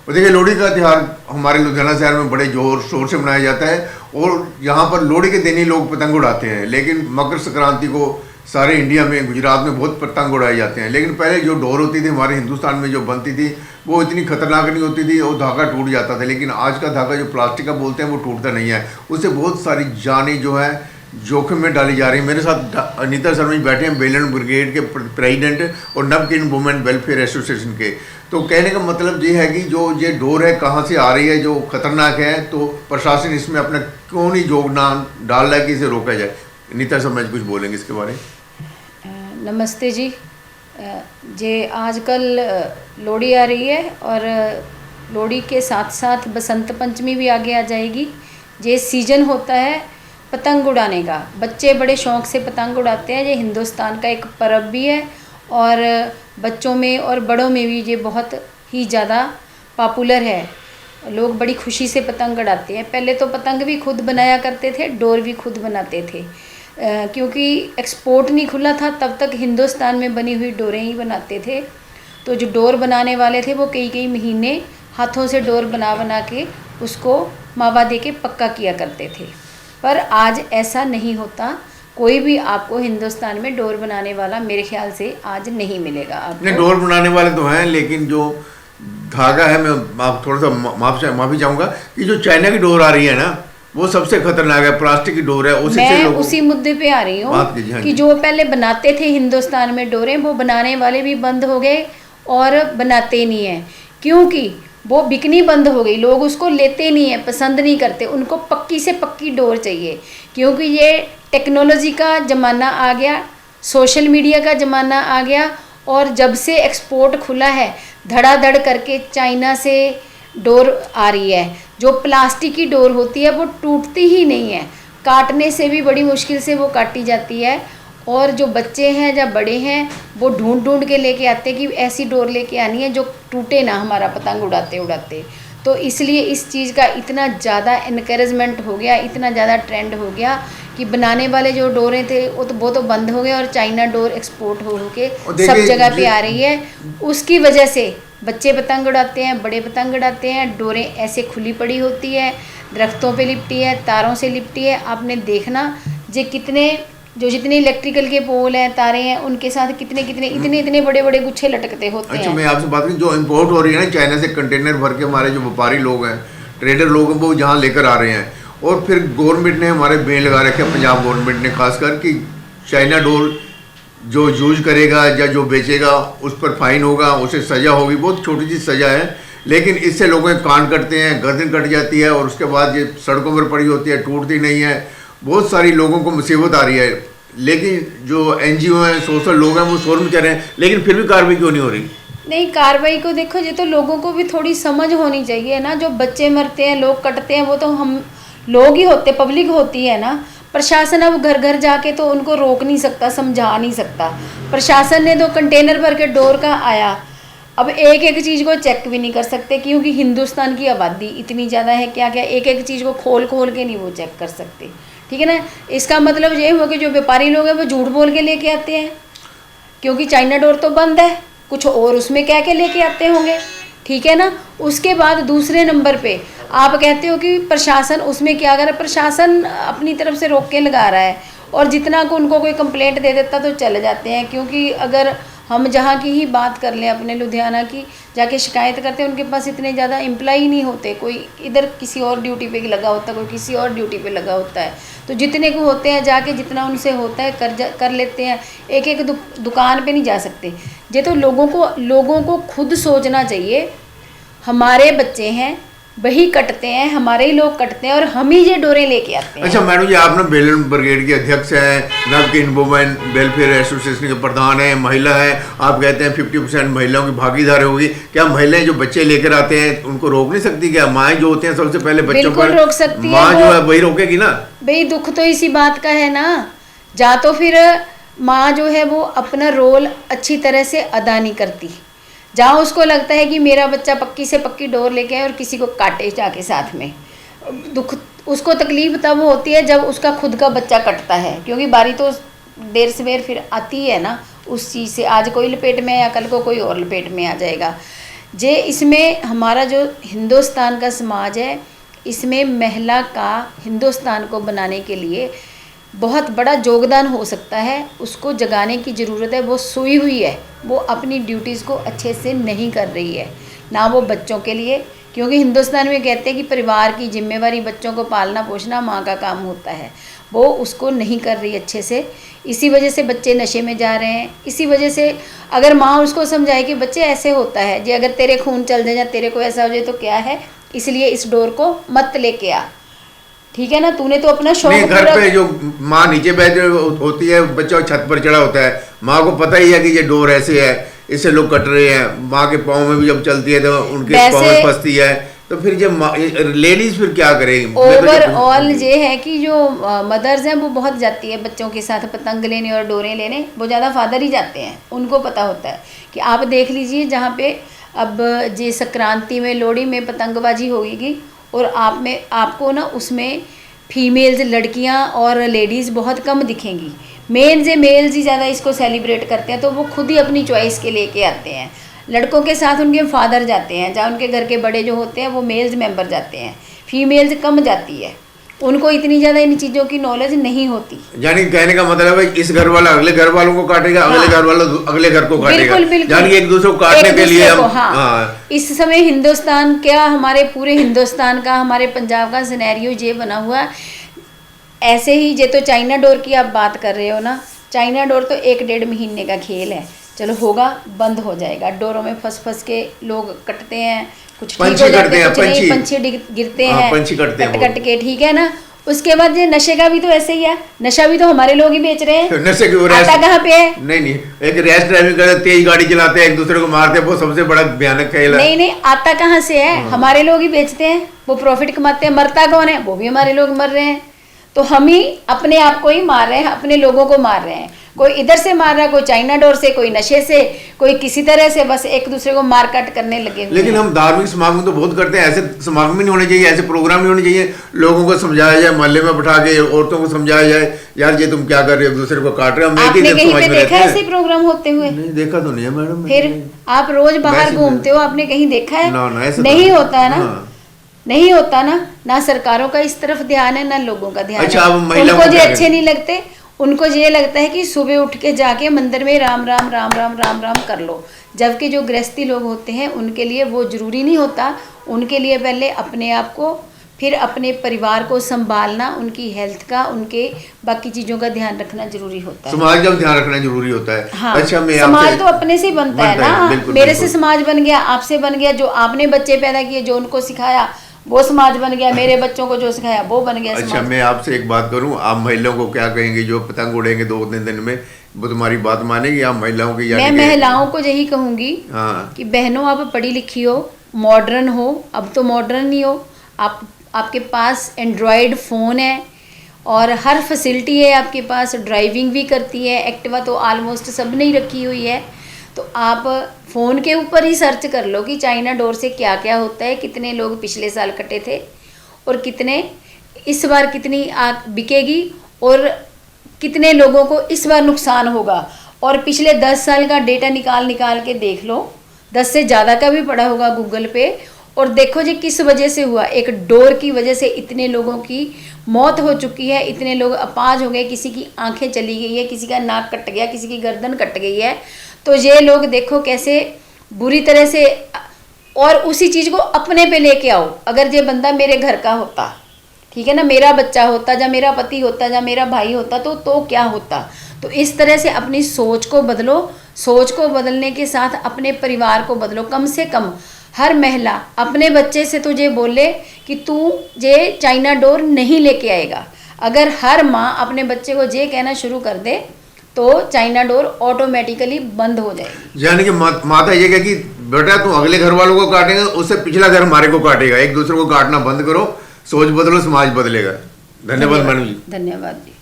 और देखिए लोहड़ी का त्यौहार हमारे लुधियाना शहर में बड़े जोर शोर से मनाया जाता है और यहाँ पर लोहड़ी के दिन ही लोग पतंग उड़ाते हैं, लेकिन मकर संक्रांति को सारे इंडिया में गुजरात में बहुत पतंग उड़ाए जाते हैं। लेकिन पहले जो डोर होती थी हमारे हिंदुस्तान में जो बनती थी वो इतनी खतरनाक नहीं होती थी और धागा टूट जाता था, लेकिन आज का धागा जो प्लास्टिक का बोलते हैं वो टूटता नहीं है। उससे बहुत सारी जानें जो है जोखिम में डाली जा रही है। मेरे साथ अनीता शर्मा जी बैठे हैं, बेलन ब्रिगेड के प्रेसिडेंट और नवकिन वुमेन वेलफेयर एसोसिएशन के। तो कहने का मतलब ये है कि जो ये डोर है कहाँ से आ रही है जो खतरनाक है, तो प्रशासन इसमें अपना क्यों नहीं योगदान डाल रहा है कि इसे रोका जाए। अनीता शर्मा जी कुछ बोलेंगे इसके बारे में। नमस्ते जी। जे आजकल लोहड़ी आ रही है और लोहड़ी के साथ साथ बसंत पंचमी भी आगे आ जाएगी। ये सीजन होता है पतंग उड़ाने का। बच्चे बड़े शौक़ से पतंग उड़ाते हैं। ये हिंदुस्तान का एक पर्व भी है और बच्चों में और बड़ों में भी ये बहुत ही ज़्यादा पॉपुलर है। लोग बड़ी खुशी से पतंग उड़ाते हैं। पहले तो पतंग भी खुद बनाया करते थे, डोर भी खुद बनाते थे। क्योंकि एक्सपोर्ट नहीं खुला था तब तक हिंदुस्तान में बनी हुई डोरें ही बनाते थे। तो जो डोर बनाने वाले थे वो कई कई महीने हाथों से डोर बना बना के उसको मावा दे के पक्का किया करते थे। पर आज ऐसा नहीं होता। कोई भी आपको हिंदुस्तान में डोर बनाने वाला मेरे ख्याल से आज नहीं मिलेगा। आपको नहीं, डोर बनाने वाले तो हैं, लेकिन जो धागा है, मैं आप थोड़ा सा माफ़ी चाहूँगा कि जो चाइना की डोर आ रही है ना वो सबसे खतरनाक है। प्लास्टिक की डोर है। मैं उसी मुद्दे पे आ रही हूँ कि जो पहले बनाते थे हिंदुस्तान में डोरें, वो बनाने वाले भी बंद हो गए और बनाते नहीं हैं, क्योंकि वो बिकनी बंद हो गई। लोग उसको लेते नहीं हैं, पसंद नहीं करते। उनको पक्की से पक्की डोर चाहिए, क्योंकि ये टेक्नोलॉजी का ज़माना आ गया, सोशल मीडिया का ज़माना आ गया। और जब से एक्सपोर्ट खुला है धड़ाधड़ करके चाइना से डोर आ रही है। जो प्लास्टिक की डोर होती है वो टूटती ही नहीं है, काटने से भी बड़ी मुश्किल से वो काटी जाती है। और जो बच्चे हैं या बड़े हैं वो ढूंढ ढूंढ के लेके आते हैं कि ऐसी डोर लेके आनी है जो टूटे ना हमारा पतंग उड़ाते उड़ाते। तो इसलिए इस चीज़ का इतना ज़्यादा इनकरेजमेंट हो गया, इतना ज़्यादा ट्रेंड हो गया कि बनाने वाले जो डोरें थे वो तो बंद हो गए और चाइना डोर एक्सपोर्ट हो के सब जगह पे आ रही है। उसकी वजह से बच्चे पतंग उड़ाते हैं, बड़े पतंग उड़ाते हैं। डोरें ऐसे खुली पड़ी होती है, दरख्तों पे लिपटी है, तारों से लिपटी है। आपने देखना जितने इलेक्ट्रिकल के पोल हैं, तारे हैं, उनके साथ इतने बड़े बड़े गुच्छे लटकते होते हैं। अच्छा, मैं आपसे बात करूँ, जो इम्पोर्ट हो रही है ना चाइना से कंटेनर भर के, हमारे जो व्यापारी लोग हैं, ट्रेडर लोग हैं, वो यहाँ लेकर आ रहे हैं। और फिर गवर्नमेंट ने हमारे बैन लगा रखे हैं, पंजाब गवर्नमेंट ने खासकर, कि चाइना डोर जो यूज करेगा या जो बेचेगा उस पर फाइन होगा, उसे सज़ा होगी। बहुत छोटी सी सज़ा है, लेकिन इससे लोगों के कान कटते हैं, गर्दन कट जाती है और उसके बाद ये सड़कों पर पड़ी होती है, टूटती नहीं है। बहुत सारी लोगों को मुसीबत आ रही है। लेकिन जो NGO हैं, सोशल लोग हैं, वो शोर मचा रहे हैं, लेकिन फिर भी कार्रवाई क्यों नहीं हो रही? नहीं, कार्रवाई को देखो, ये तो लोगों को भी थोड़ी समझ होनी चाहिए ना। जो बच्चे मरते हैं, लोग कटते हैं, वो तो हम लोग ही होते, पब्लिक होती है ना। प्रशासन अब घर घर जाके तो उनको रोक नहीं सकता, समझा नहीं सकता। प्रशासन ने तो कंटेनर भर के डोर का आया, अब एक एक चीज़ को चेक भी नहीं कर सकते, क्योंकि हिंदुस्तान की आबादी इतनी ज़्यादा है। क्या क्या एक एक चीज़ को खोल खोल के नहीं वो चेक कर सकते, ठीक है ना। इसका मतलब ये हो कि जो व्यापारी लोग हैं वो झूठ बोल के लेके आते हैं, क्योंकि चाइना डोर तो बंद है, कुछ और उसमें क्या क्या लेके आते होंगे, ठीक है ना। उसके बाद दूसरे नंबर पे आप कहते हो कि प्रशासन उसमें क्या कर रहा है। प्रशासन अपनी तरफ से रोक के लगा रहा है, और जितना को उनको कोई कंप्लेंट दे देता तो चले जाते हैं। क्योंकि अगर हम जहाँ की ही बात कर लें, अपने लुधियाना की, जाके शिकायत करते हैं, उनके पास इतने ज़्यादा एम्प्लॉई नहीं होते। कोई इधर किसी और ड्यूटी पे लगा होता है, कोई किसी और ड्यूटी पे लगा होता है। तो जितने को होते हैं जाके जितना उनसे होता है कर लेते हैं। एक एक दुकान पे नहीं जा सकते। ये तो लोगों को खुद सोचना चाहिए। हमारे बच्चे हैं, वही कटते हैं, हमारे ही लोग कटते हैं और हम ही ये डोरें लेके आते हैं। अच्छा मैडम जी, आप ना बेलन ब्रिगेड के अध्यक्ष हैं, नवकिन वुमेन वेलफेयर एसोसिएशन के प्रधान हैं, महिला हैं। आप कहते हैं 50% महिलाओं की भागीदारी होगी। क्या महिलाएं जो बच्चे लेकर आते हैं उनको रोक नहीं सकती? क्या माएँ जो होती हैं सबसे पहले बच्चों पर रोक सकती है, माँ जो है वही रोकेगी ना। भाई दुख तो इसी बात का है ना। जा तो फिर माँ जो है वो अपना रोल अच्छी तरह से अदा नहीं करती। जहाँ उसको लगता है कि मेरा बच्चा पक्की से पक्की डोर लेके आए और किसी को काटे जाके साथ में, दुख उसको तकलीफ तब होती है जब उसका खुद का बच्चा कटता है। क्योंकि बारी तो देर सवेर फिर आती है ना उस चीज़ से। आज कोई लपेट में या कल को कोई और लपेट में आ जाएगा। जे इसमें हमारा जो हिंदुस्तान का समाज है, इसमें महिला का हिंदुस्तान को बनाने के लिए बहुत बड़ा योगदान हो सकता है। उसको जगाने की ज़रूरत है। वो सोई हुई है, वो अपनी ड्यूटीज़ को अच्छे से नहीं कर रही है, ना वो बच्चों के लिए, क्योंकि हिंदुस्तान में कहते हैं कि परिवार की जिम्मेवारी बच्चों को पालना पोषना माँ का काम होता है। वो उसको नहीं कर रही अच्छे से। इसी वजह से बच्चे नशे में जा रहे हैं। इसी वजह से अगर माँ उसको समझाए कि बच्चे ऐसे होता है जी, अगर तेरे खून चल जाए या तेरे को ऐसा हो जाए तो क्या है, इसलिए इस डोर को मत लेके आ, ठीक है ना, तूने तो अपना शौक नहीं, घर पे जो माँ नीचे बैठ होती है, बच्चा छत पर चढ़ा होता है, माँ को पता ही है कि ये डोर ऐसे है, इससे लोग कट रहे हैं। माँ के पाँव में भी जब चलती है तो उनके पाँव में फंसती है, तो फिर जब लेडीज फिर क्या करेगी। ओवरऑल ये है कि जो मदर्स हैं वो बहुत जाती है बच्चों के साथ पतंग लेने और डोरें लेने, वो ज़्यादा फादर ही जाते हैं। उनको पता होता है कि आप देख लीजिए, जहाँ पे अब जे संक्रांति में लोहड़ी में पतंगबाजी होगी और आपको ना उसमें फीमेल्स लड़कियां और लेडीज़ बहुत कम दिखेंगी। मेल्स ही ज़्यादा इसको सेलिब्रेट करते हैं, तो वो खुद ही अपनी चॉइस के लेके आते हैं। लड़कों के साथ उनके फादर जाते हैं, जहाँ उनके घर के बड़े जो होते हैं वो मेल्स मेंबर जाते हैं, फीमेल्स कम जाती है। उनको इतनी ज़्यादा इन चीज़ों की नॉलेज नहीं होती। यानी कहने का मतलब है इस घर वाला अगले घर वालों को काटेगा, अगले घर वाला अगले घर को काटेगा। बिल्कुल। यानी एक दूसरे को काटने के लिए इस समय हिंदुस्तान क्या, हमारे पूरे हिंदुस्तान का, हमारे पंजाब का सिनेरियो ये बना हुआ। ऐसे ही जे तो चाइना डोर की आप बात कर रहे हो ना, चाइना डोर तो 1-1.5 महीने का खेल है। चलो होगा, बंद हो जाएगा। डोरों में फंस के लोग कटते हैं, कुछ ठीक हो जाते हैं, कुछ नहीं, पंछी गिरते हैं, पंछी कट के, ठीक है ना। उसके बाद ये नशे का भी तो ऐसे ही है, नशा भी तो हमारे लोग ही बेच रहे हैं। नशे की आता कहाँ पे है? नहीं, एक रैश ड्राइविंग करते, तेज गाड़ी चलाते हैं, एक दूसरे को मारते हैं, वो सबसे बड़ा भयानक खेल है। नहीं, आता कहाँ से है? हमारे लोग ही बेचते हैं, वो प्रॉफिट कमाते हैं। मरता कौन है? वो भी हमारे लोग मर रहे हैं। तो हम ही अपने आप को ही मार रहे हैं, अपने लोगों को मार रहे हैं। कोई इधर से मार रहा है, कोई चाइना डोर से, कोई नशे से, कोई किसी तरह से, बस एक दूसरे को मार काट करने लगे हुए। लेकिन हम धार्मिक समागम तो बहुत करते हैं, ऐसे समागम नहीं होने चाहिए, ऐसे प्रोग्राम नहीं होने चाहिए। लोगों को समझाया जाए, मोहल्ले में बैठा के औरतों को समझाया जाए, यार ये तुम क्या कर रहे हो, एक दूसरे को काट रहे हो। आपने कहीं पे देखा है ऐसे प्रोग्राम होते हुए? नहीं, देखा तो नहीं है मैडम। फिर आप रोज बाहर घूमते हो, आपने कहीं देखा है? नहीं होता है ना, नहीं होता ना सरकारों का इस तरफ ध्यान है, ना लोगों का ध्यान है। उनको जो अच्छे नहीं लगते, उनको ये लगता है कि सुबह उठ के जाके मंदिर में राम राम राम राम राम राम कर लो। जबकि जो गृहस्थी लोग होते हैं उनके लिए वो जरूरी नहीं होता। उनके लिए पहले अपने आप को, फिर अपने परिवार को संभालना, उनकी हेल्थ का, उनके बाकी चीज़ों का ध्यान रखना जरूरी होता है। समाज का ध्यान रखना जरूरी होता है। हाँ, अच्छा, मैं समाज तो अपने से बनता है ना। मेरे से समाज बन गया, आपसे बन गया, जो आपने बच्चे पैदा किए, जो उनको सिखाया वो समाज बन गया, मेरे बच्चों को जो सिखाया वो बन गया समाज। अच्छा, मैं आपसे एक बात करूं, आप महिलाओं को क्या कहेंगे जो पतंग उड़ेंगे 2-3 दिन में, वो तुम्हारी बात मानेगी? आप महिलाओं की? मैं महिलाओं को यही कहूंगी कि बहनों, आप पढ़ी लिखी हो, मॉडर्न हो। अब तो मॉडर्न नहीं हो, आपके पास एंड्रॉयड फ़ोन है और हर फैसिलिटी है आपके पास, ड्राइविंग भी करती है, एक्टिवा तो ऑलमोस्ट सब ने ही रखी हुई है। तो आप फ़ोन के ऊपर ही सर्च कर लो कि चाइना डोर से क्या क्या होता है, कितने लोग पिछले साल कटे थे और कितने इस बार, कितनी आग बिकेगी और कितने लोगों को इस बार नुकसान होगा। और पिछले 10 साल का डेटा निकाल के देख लो, 10 से ज़्यादा का भी पड़ा होगा गूगल पे, और देखो जी किस वजह से हुआ। एक डोर की वजह से इतने लोगों की मौत हो चुकी है, इतने लोग अपाज हो गए, किसी की आंखें चली गई है, किसी का नाक कट गया, किसी की गर्दन कट गई है। तो ये लोग देखो कैसे बुरी तरह से, और उसी चीज़ को अपने पे लेके आओ। अगर ये बंदा मेरे घर का होता, ठीक है ना, मेरा बच्चा होता, या मेरा पति होता, या मेरा भाई होता, तो क्या होता। तो इस तरह से अपनी सोच को बदलो। सोच को बदलने के साथ अपने परिवार को बदलो। कम से कम हर महिला अपने बच्चे से तो ये बोले कि तू ये चाइना डोर नहीं लेके आएगा। अगर हर माँ अपने बच्चे को ये कहना शुरू कर दे तो चाइना डोर ऑटोमेटिकली बंद हो जाएगी। यानी कि माता ये कहे कि बेटा तू अगले घर वालों को काटेगा, उससे पिछला घर हमारे को काटेगा। एक दूसरे को काटना बंद करो, सोच बदलो, समाज बदलेगा। धन्यवाद मैडम जी। धन्यवाद जी।